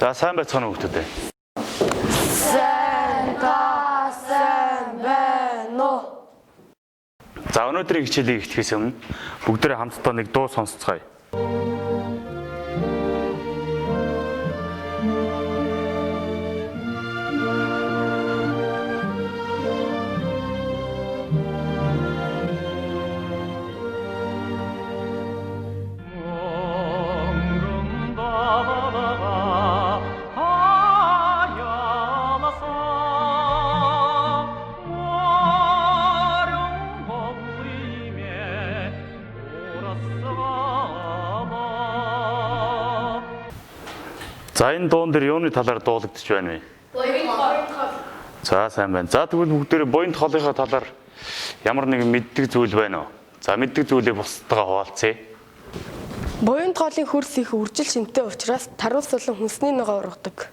За сайн байцгаана уу хүүхдүүд. Сайн байна уу? За өнөөдрийн хичээлийг эхлэхээс өмнө бүгдээрээ хамтдаа нэг дуу сонсцгоё. За энэ дуун дээр юуны талаар дуулагдж байна вэ? Буян хоол. За сайн байна. За тэгвэл бүгдээрээ буян хоолынхаа талаар ямар нэгэн мэддэг зүйл байна уу? За мэддэг зүйлээ бусдаагаа хуваалцъя. Буян хоолын хөрс их үржил шинтэй учраас тариус болон хүнсний ногоо ургадаг.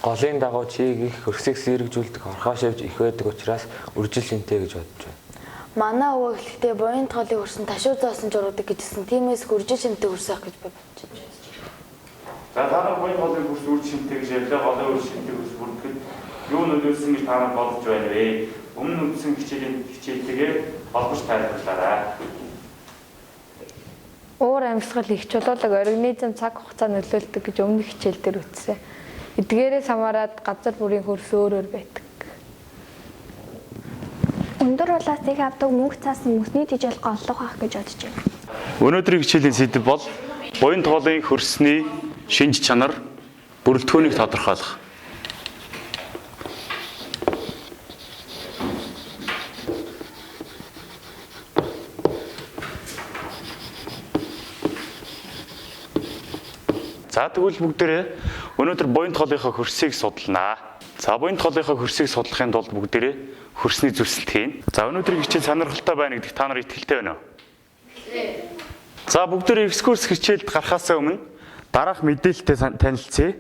Голын дагуу чийг их хөрсийг сэргэжүүлдэг орхоо шивж их байдаг учраас үржил шинтэй гэж бодож байна. Манай өвөө ихтэй буян хоолыг хөрсөн ташуу зоосон ч ургадаг гэжсэн. Тиймээс үржил шинтэй хөрсөх гэж би бодож байна. За та нар буян хоолын хөрс үр шинтэй гэж ярьлаа. Голын үр шинтэй хөрс бүрдэхэд юу нөлөөлсөн гэж та нар бодож байна вэ? Өмнө үндсэн хичээлтэйгээ холбож тайлбарлаарай. Уур амьсгал их чулуулаг организм цаг хугацаа нөлөөлдөг гэж өмнөх хичээл дээр үтсэн. Эдгээрээс хамаарат газар бүрийн хөрс өөр байдаг. Өндөр улаас их авдаг мөнх цаасан мөсний тижэл голлох ах гэж бодож байна. Өнөөдрийн хичээлийн сэдэв бол буян хоолын хөрсний шинж чанар, бүрэлдэхүүнийг тодорхойлох. За тэгвэл бүгдээрээ өнөөдөр буян хоолынхаа хөрсийг судалнаа. За буян хоолынхаа хөрсийг судлахын тулд бүгдээрээ хөрсний зүсэлт хийн. За өнөөдрийн хичээл сонирхолтой байна гэдэгт та нар итгэлтэй байна уу? За бүгдээрээ экскурс хичээлд гарахаасаа өмнө дараах мэдээлэлтэй танилцъя.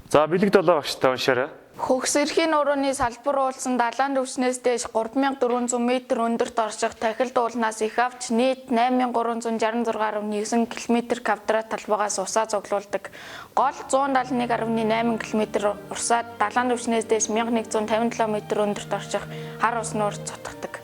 За бэлэг долоо багштай уншаарай. Хөгс эрхийн нурууны салбар уулсан далайн түвшнээс дээш 3400 м өндөрт орших тахилд уулнаас их авч нийт 8366.9 км квадрат талбайгаас усаа цуглуулдаг. Гол 171.8 км урсаад далайн түвшнээс дээш 1157 м өндөрт орших хар ус нуур цотгодог.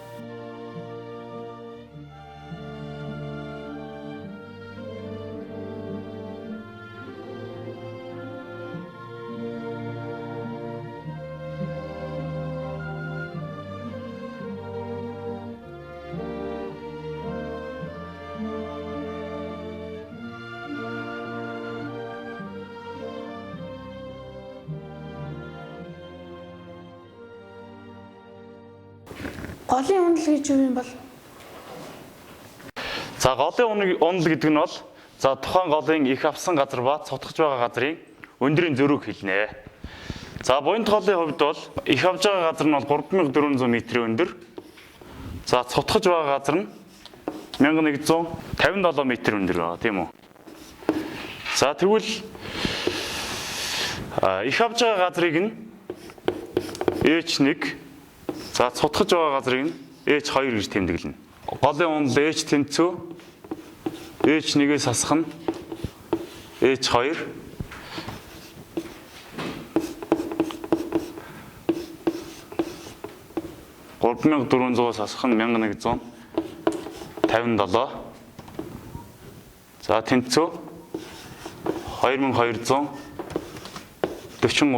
Голын унал гэж юу юм бол? За голын унал гэдэг нь бол за тухайн голын их авсан газар ба цотгож байгаа газрын өндрийн зөрүүг хэлнэ. За буян хоолын хувьд бол их авж байгаа газар нь бол 3400 м өндөр. За цотгож байгаа газар нь 1157 м өндөр байгаа тийм үү? За тэгвэл их авж байгаа газрыг нь H1, за цутгаж байгаа газрыг нь H2 гэж тэмдэглэнэ. Голын унал H тэнцүү, H1-ээс хасах нь H2. (3400-аас хасах нь 1157). За тэнцүү 2243 м.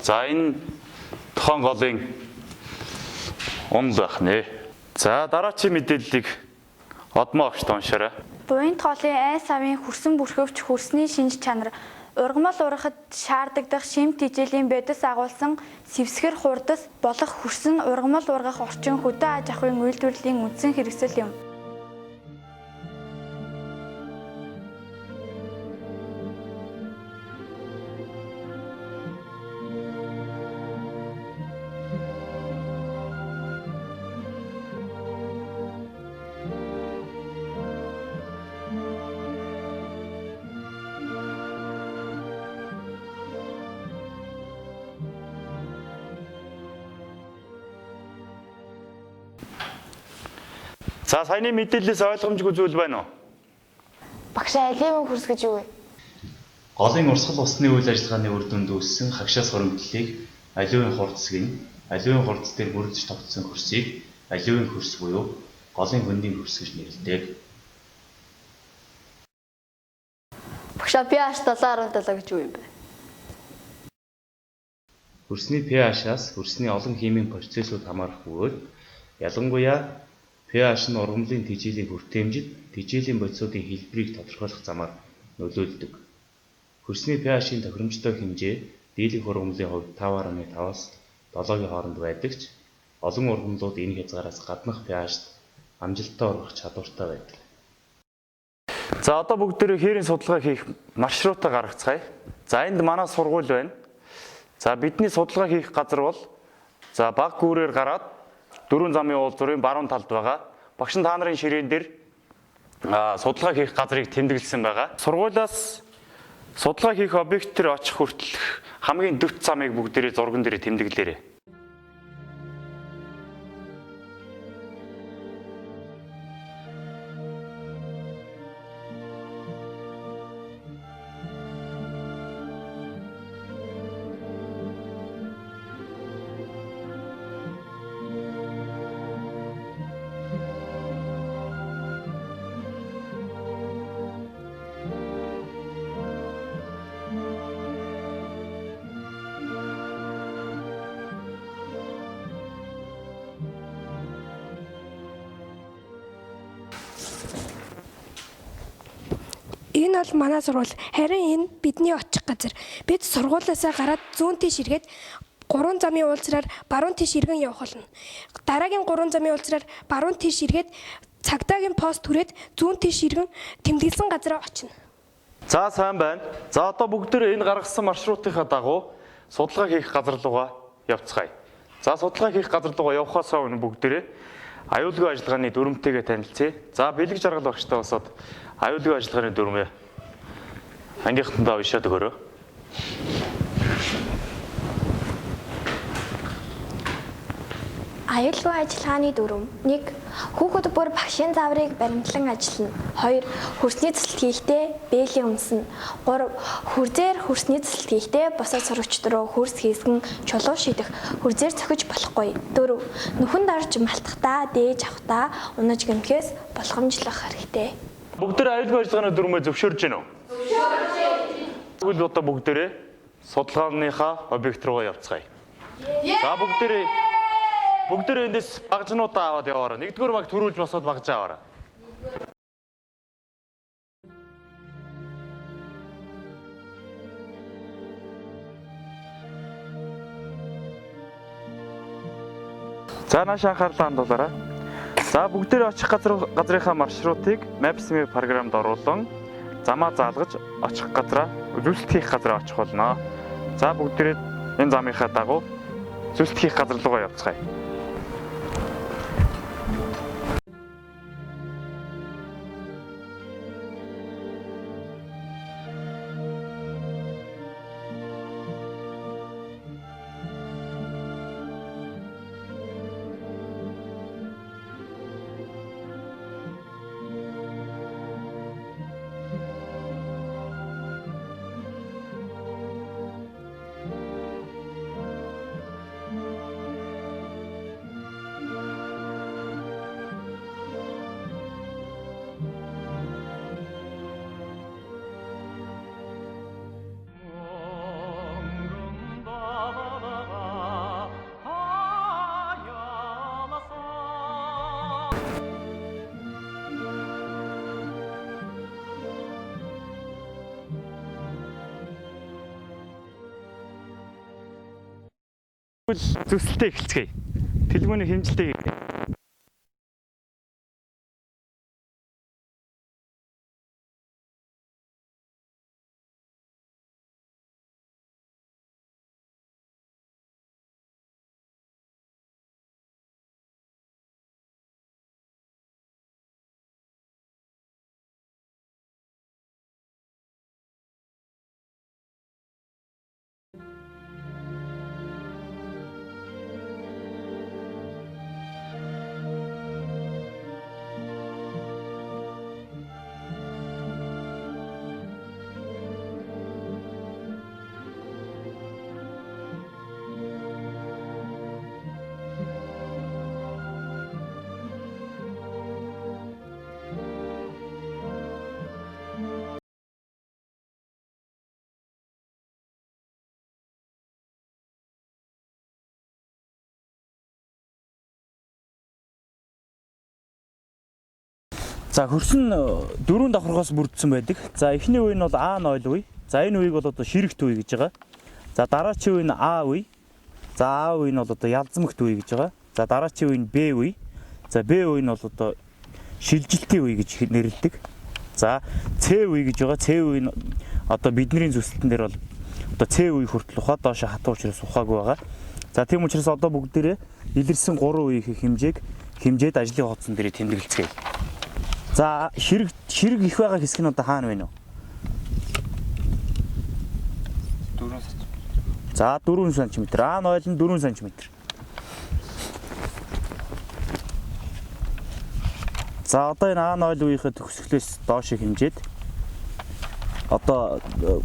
За энэ тухайн голын унал байх нэ. За дараачийн мэдээллийг Одмоо багштай уншаарай. Буян хоолын айс авын хөрсөн бүрхөвч хөрсний шинж чанар ургамал ургахад шаарддаг шимт тижээлийн бодис агуулсан сэвсгэр хурдас болох хөрсөн ургамал ургах орчин хөдөө аж ахуйн үйлдвэрлэлийн үндсэн хэрэгсэл юм. За саяны мэдээллээс ойлгомжгүй зүйл байна уу? Багшаа аливын хөрс гэж юу вэ? Голын урсгал усны үйл ажиллагааны үр дүнд үүссэн хагшаас хоригдлыг аливын хурц гин, аливын хурц дээр бүрдэж тогтсон хөрсийг аливын хөрс буюу голын хөндийн хөрс гэж нэрлэдэг. Багшаа pH 7.7 гэж юу юм бэ? Хөрсний pH-аас хөрсний олон химийн процессууд хамаарах бөгөөд ялангуяа pH нь ургамлын тэжээлийн хүртээмжид тэжээлийн бодисуудын хэлбэрийг тодорхойлох замаар нөлөөлдөг. Хөрсний pH-ийн тохиромжтой хэмжээ дийлэнх ургамлын хувьд 5.5-аас 7-гийн хооронд байдаг ч олон ургамлууд энэ хязгаараас гаднах pH-д амжилттай ургах чадвартай байдаг. За одоо бүгдээрээ хээрийн судалгаа хийх маршрутаа гаргацгаая. За энд манай сургууль байна. За бидний судалгаа хийх газар бол за баг гүүрээр гараад 4 замын уулзврын баруун талд байгаа. Багш та нарын ширээн дээр судалгаа хийх газрыг тэмдэглэсэн байгаа. Сургуулиас судалгаа хийх объект төр очих хүртэл хамгийн дэвт замыг бүгдээрээ зурган дээр тэмдэглээрэй. Энэ бол манай сургууль. Харин энэ бидний очих газар. Бид сургуулиасаа гараад зүүн тийш эргээд 3 замын уулзраар баруун тийш эргэн явах болно. Дараагийн 3 замын уулзраар баруун тийш эргээд цагдаагийн пост түрээд зүүн тийш эргэн тэмдэглэсэн газараа очино. За сайн байна. За одоо бүгдээ энэ гаргасан маршрутынхаа дагуу судалгаа хийх газар руугаа явцгаая. За судалгаа хийх газар руугаа явхаас өмнө бүгдээ аюулгүй ажиллагааны дүрмтэйгээ танилцъя. За бэлэг жаргал багштай босоод аюулгүй ажиллагааны дүрмээ ангийнхандаа уншаад өгөөрэй. Аюулгүй ажиллагааны дүрм 1. Хүүхэд бүр багшийн зааврыг баримтлан ажиллана. 2. Хөрсний цэцэлт хийхдээ бээлийн өмснө. 3. Хөрзээр хөрсний цэцэлт хийхдээ босоод сурагчид руу хөрс хийсгэн чулуу шидэх. Хөрзээр цохиж болохгүй. 4. Нүхэнд орж малтахдаа дээж авахдаа унаж гэмхээс болгоомжлох хэрэгтэй. Бүгдээ аюулгүй ажиллагааны дүрмээ зөвшөөрж гэнэ үү? Зөвшөөрж байна. Тэгвэл одоо бүгдээ судалгааныхаа объект руугаа явцгаая. За бүгдээ эндээс багжнуудаа аваад яваарай. Нэгдүгээр баг төрүүлж босоод багжаа аваарай. За нааш анхаарлаа хандуулаарай. За бүгдээ очих газрынхаа маршрутыг Maps-ийн програмд оруулан замаа заалгаж очих газраа үзүүлэлт хийх газраа очих болно. За бүгдээ энэ замынхаа дагуу үзүүлэлт хийх газар руугаа явцгаая. Зүсэлтээ эхэлцгээе. Төлөвлөгөөний хэмжилтээ хийе. За хөрсөн 4 давхаргаас бүрдсэн байдаг. За эхний үе нь бол А0 үе. За энэ үеийг бол одоо ширэгт үе гэж байгаа. За дараачийн үе нь А үе. За А үе нь бол одоо ялзамгт үе гэж байгаа. За дараачийн үе нь Б үе. За Б үе нь бол одоо шилжилтийн үе гэж нэрлэдэг. За С үе гэж байгаа. С үе нь одоо бидний зүсэлтэн дээр бол одоо С үе хүртэл ухаад доош хатуу учраас ухаагүй байгаа. За тийм учраас одоо бүгдээрээ илэрсэн 3 үеийн хэмжээд ажлын хуудсан дээр тэмдэглэцгээе. За ширэг их байгаа хэсэг нь одоо хаана вэ нөө? 4 см. За 4 см. А0 нь 4 см. За одоо энэ А0 үеийнхээ төгсгөлөөс доош хэмжээд одоо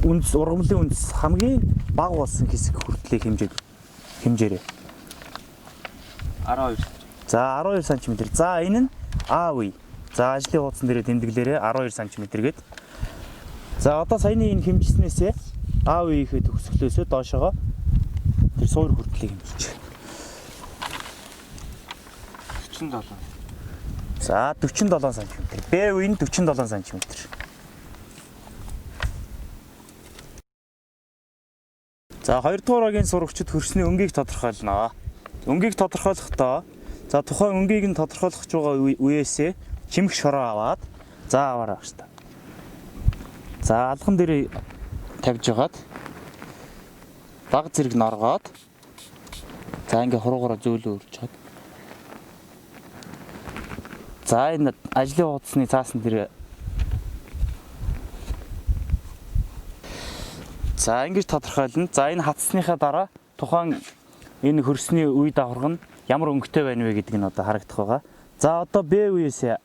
ургамлын үндэс хамгийн бага болсон хэсэг хүртлэх хэмжээрэй. 12 см. За 12 см. За энэ нь А үе. За ажлын хуудсан дээр тэмдэглээрээ 12 см гээд. За одоо саяны энэ хэмжснээсээ А үеийнхээ төгсгөлөөсөө доошоо тэр суур хүртлэх хэмжиж. 47. За 47 см. Б үе нь 47 см. За 2 дугаар багийн сурагчид хөрсний өнгийг тодорхойлно. Өнгийг тодорхойлохдоо за тухайн өнгийг нь тодорхойлох байгаа үеэсээ чимэх шороо аваад за аваарай гэж та. За алган дээр тавьж хагаад баг зэрэг норгоод за ингээ хуруугаараа зөөлөө өрж чад. За энэ ажлын хуудасны цаасан дээр за ингэж тодорхойлно. За энэ хатсныхаа дараа тухайн энэ хөрсний үе давхарга нь ямар өнгөтэй байна вэ гэдг нь одоо харагдах байгаа. За одоо Б үеэс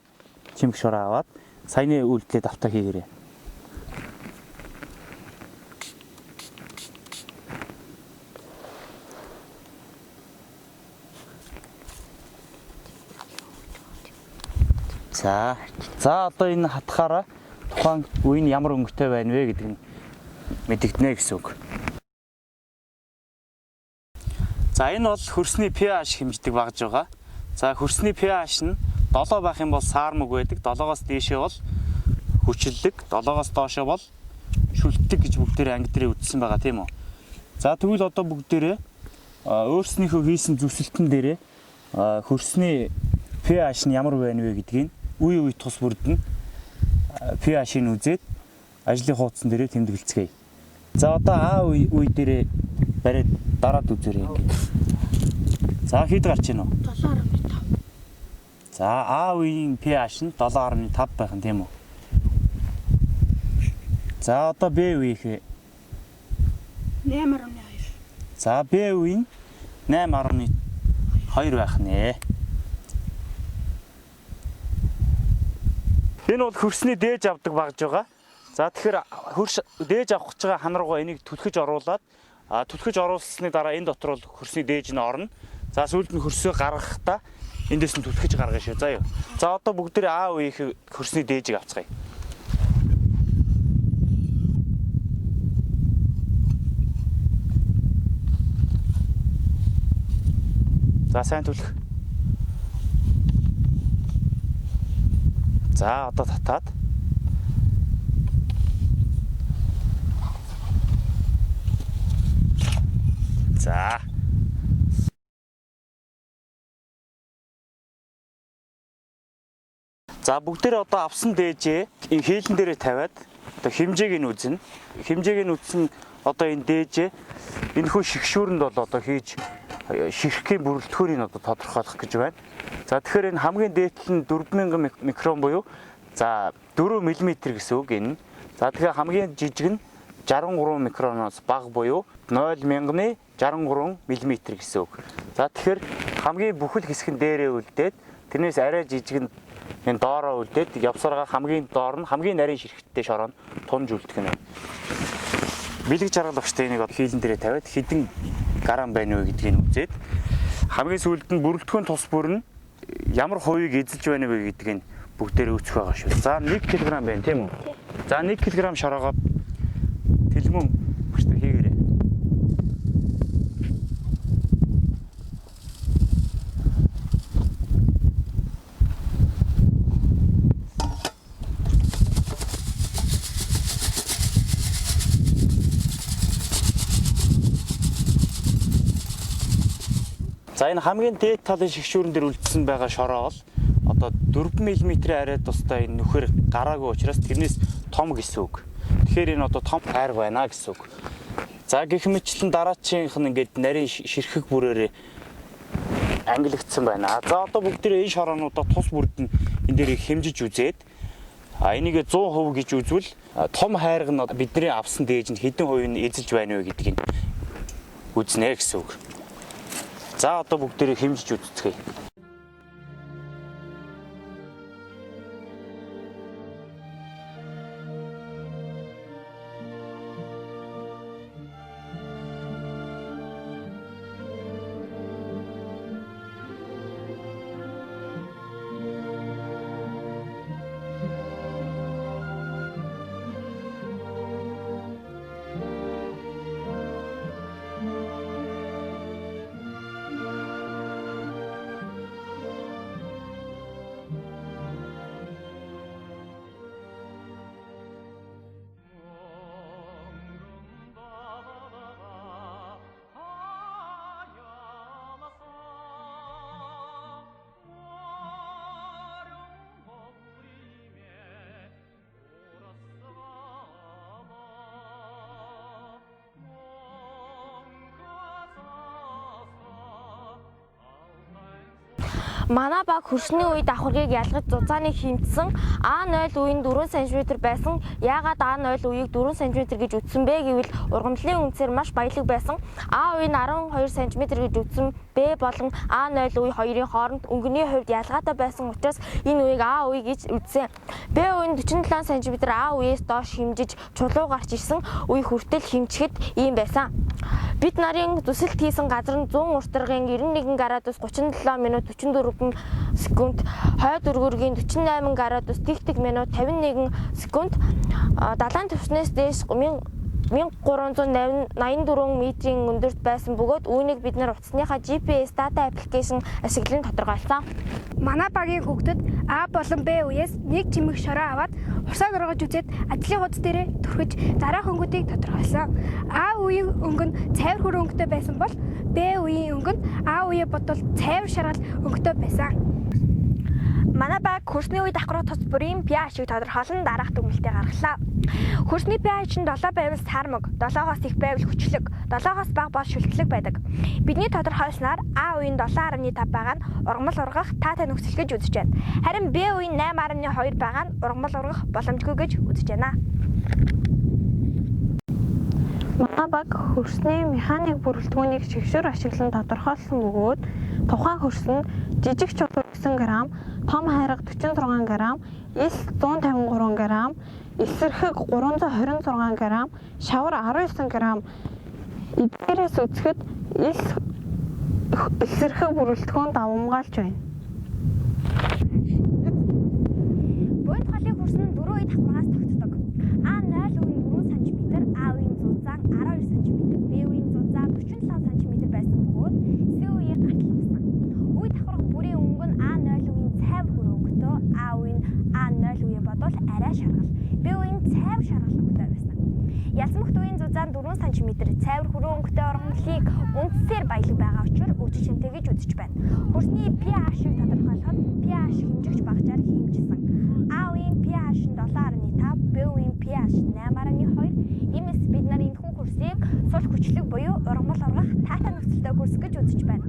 чимэх шороо аваад саяны үйлдэлээ давтаа хийгээрэй. За одоо энэ хатахаараа тухайн үе нь ямар өнгөтэй байна вэ гэдэг нь мэдэгдэнэ гэсэн үг. За энэ бол хөрсний pH хэмждэг багж байгаа. За хөрсний pH нь 7 байх юм бол саармаг байдаг. 7-оос дээшээ бол хүчлэлэг, 7-оос доошоо бол шүлтдэг гэж бүгдээрээ анги дээр үздсэн байгаа тийм үү. За тэгвэл одоо бүгдээрээ өөрснийхөө хийсэн зүсэлтэн дээрээ хөрсний pH нь ямар байна вэ гэдгийг үе үе тус бүрдэн pH-ийг үзээд ажлын хуудсан дээрээ тэмдэглэцгээе. За одоо А үе дээрээ бариад дараад үзээрэй ингээд. За хэд гарч ийн вэ? 7.5. За А үеийн pH нь 7.5 байх нь тийм үү? За одоо Б үеийнхээ 8.2. За Б үеийн 8.2 байх нэ. Энэ бол хөрсний дээж авдаг багж байгаа. За тэгэхээр хөрш дээж авах гэж байгаа хан руугаа энийг түлхэж оруулаад түлхэж оруулсны дараа энэ дотор бол хөрсний дээж нь орно. За сүүлд нь хөрсөө гаргахдаа эндээс нь түлхэж гаргана шүү. За юу. За одоо бүгдээрээ А үеийн хөрсний дээжийг авцгаая. За сайн түлх. За одоо татаад. За. За бүгдээрээ одоо авсан дээжээ энэ хээлэн дээрээ тавиад одоо хэмжээг нь үзнэ. Хэмжээг нь үзсэн одоо энэ дээжээ энэхүү шигшүүрэнд бол одоо хийж ширхгийн бүрэлдэхүүнийг одоо тодорхойлох гэж байна. За тэгэхээр энэ хамгийн дээдлэл нь 4000 микрон буюу за 4 мм гэсэн үг энэ. За тэгэхээр хамгийн жижиг нь 63 микроноос бага буюу 0.63 мм гэсэн үг. За тэгэхээр хамгийн бүхэл хэсэг нь дээрээ үлдээд тэрнээс арай жижиг нь энэ доороо үлдээд явсараа хамгийн доор нь хамгийн нарийн ширхттэй шороо тунж үлдэх нь. Бэлэг жаргал багштай энийг хийлэн дээрээ тавиад хэдэн грамм байна вэ гэдгийг үзээд хамгийн сүүлд нь бүрэлдэхүүн тус бүр нь ямар хувийг эзэлж байна вэ гэдгийг бүгдээрээ үүсгэх байгаа шүү. За 1 кг байна тийм үү? За 1 кг шороогоо тэлмэн багштай хийгээрэй. За энэ хамгийн дээд талын шигшүүрэн дээр үлдсэн байгаа шороо бол одоо 4 мм-ийн арай тустай энэ нүхээр гараагүй учраас тэрнээс том гэсэн үг. Тэгэхээр энэ одоо том хайр байна гэсэн үг. За гэх мэтлэн дараачийнх нь ингээд нарийн ширхэг бүрээр ангилагдсан байна. За одоо бүгдээрээ энэ шороонуудаа тус бүрд нь энэ дээр хэмжиж үзээд энийг 100% гэж үзвэл том хайрг нь бидний авсан дээж нь хэдэн хувийг нь эзэлж байна вэ гэдгийг үзнэ гэсэн үг. За одоо бүгдээрээ хэмжиж үзцгээе. Манай баг хөрсний үе давхаргыг ялгаж зузааныг хэмтсэн А0 үеийн 4 см байсан. Яагаад А0 үеийг 4 см гэж үтсэн бэ гэвэл ургамлын үнцээр маш баялаг байсан. А үеийг 12 см гэж үтсэн Б болон А0 үе хоёрын хооронд өнгөний хувьд ялгаатай байсан учраас энэ үеийг А үе гэж үтсэн. Б үеийн 47 см А үеэс доош хэмжиж чулуу гарч ирсэн үе хүртэл хэмжихэд ийм байсан. Бид нарын зүсэлт хийсэн газар нь 100 уртаргын 91 градус 37 минут 44 секунд, хойд өргөргийн 48 градус тэгтэг минут 51 секунд, далайн түвшнээс дээш 1384 метрийн өндөрт байсан бөгөөд үүнийг бид нар утасныхаа GPS дата аппликейшн ашиглан тодорхойлсон. Манай багийн хүүхдэд А болон Б үеэс нэг чимэг шороо аваад хурсаа гаргаж үзээд ажлын хуудас дээрээ түрхэж дараах өнгөдийг тодорхойлсон. А үеийн өнгө нь цайвар хөрөн өнгөтэй байсан бол Б үеийн өнгө нь А үеэ бодвол цайвар шаргал өнгөтэй байсан. Манай баг хөрсний үе давхар тус бүрийн pH-ийг тодорхойлон дараах дүгнэлтээ гаргалаа. Хөрсний pH нь 7 байвал сармаг, 7-оос их байвал хүчлэг, 7-оос бага бол шүлтлэг байдаг. Бидний тодорхойлсноор А үеийн 7.5 байгаа нь ургамал ургах таатай нөхцөл гэж үзэж байна. Харин Б үеийн 8.2 байгаа нь ургамал ургах боломжгүй гэж үзэж байна. Манай баг хөрсний механик бүрэлдэхүүнийг шигшүүр ашиглан тодорхойлсон бөгөөд тухайн хөрс нь жижиг чулуу 9 г, том хайрга 46 г, эс 153 г, эсэрхэг 326 г, шавар 19 г. Эдгээрээс үзэхэд эсэрхэг бүрэлдэхүүн давамгаалж байна. Буйд голын хөрс нь 4 үе давхаргаас тогтдог. А0 үеийн 4 см, А үеийн зузаан 12 см, Б үеийн зузаан 47 см байсан бөгөөд С үеийг гатлуулсан. Үе давхарга бүрийн өнгө нь А0 үеийн цайвар хөрөн өнгөтэй, А үеийн А0 үе бодвол арай шаргал, Б үеийн цайвар шаргал өнгөтэй байсан. Ялцмагт үеийн зузаан 4 см цайвар хөрөн өнгөтэй ургамлыг үндсээр баялаг байгаа учраас үжиг шимтэй гэж үзэж байна. Хөрсний pH-ийг тодорхойлоход pH хэмжигч багажаар хэмжсэн. А үеийн pH нь 7.5, Б үеийн pH 8.2. Иймээс бид нар энэ хүн хөрсийг сул хүчлэг буюу ургамал ургах таатай нөхцөлтэй хөрс гэж үзэж байна.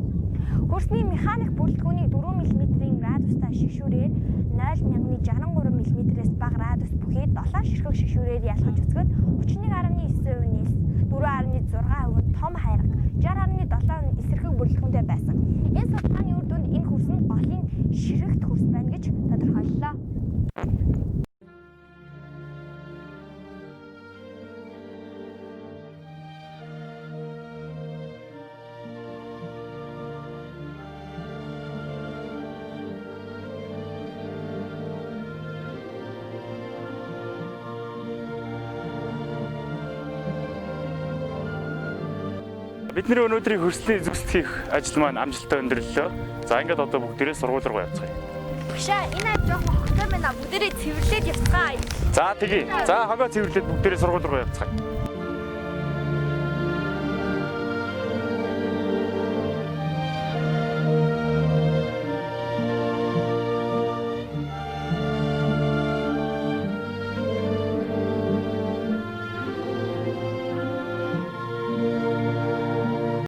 Хөрсний механик бүрэлдэхүүнийг 4 мм-ийн радиустай шигшүүрээр 0.63 мм-ээс бага радиус бүхий 7 ширхэг шигшүүрээр ялгаж үзэхэд 31.9%-ээс 4.6% том хайрга, 60.7 эсэрхэг бүрэлдэхүүнтэй байсан. Энэ судалгааны үр дүнд энэ хөрс нь голын ширхэгт хөрс байна гэж тодорхойллоо. Бидний өнөөдрийн хөрсний зүсэлт хийх ажил маань амжилттай өндөрлөлөө. За ингээд одоо бүгдээрээ сургууль руу явцгаая. Багшаа энэ аж жоохон хогтой байна. Бүгдээрээ цэвэрлээд явцгаая. За тэгье. За хогоо цэвэрлээд бүгдээрээ сургууль руу явцгаая.